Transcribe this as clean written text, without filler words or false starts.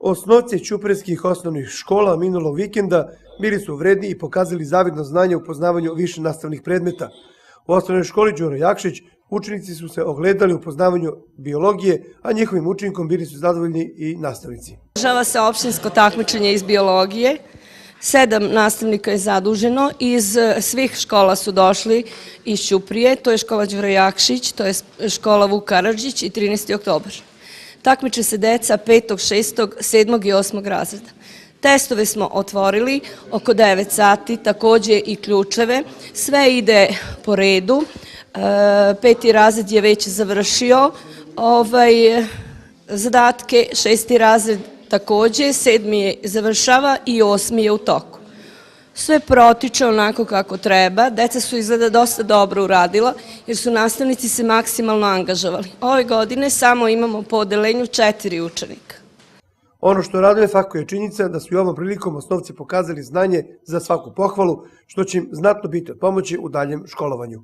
Osnovci ćuprejskih osnovnih škola minulog vikenda bili su vredni i pokazali zavidno znanje u poznavanju više nastavnih predmeta. U osnovnoj školi Đuro Jakšić učenici su se ogledali u poznavanju biologije, a njihovim učinkom bili su zadovoljni i nastavnici. Održava se opštinsko takmičenje iz biologije. 7 nastavnika je zaduženo, iz svih škola su došli iz Ćuprije, to je škola Đuro Jakšić, to je škola Vuk Karadžić i 13. oktobar. Takmiče se deca 5., 6., 7. i 8. razreda. Testove smo otvorili oko 9 sati, takođe i ključeve. Sve ide po redu. 5. razred je već završio zadatke, 6. razred takođe, 7. je završava i 8. je u toku. Sve protiče onako kako treba, deca su izgleda dosta dobro uradila jer su nastavnici se maksimalno angažovali. Ove godine samo imamo po odelenju 4 učenika. Ono što raduje svakako je činjenica da su i ovom prilikom osnovci pokazali znanje za svaku pohvalu, što će im znatno biti od pomoći u daljem školovanju.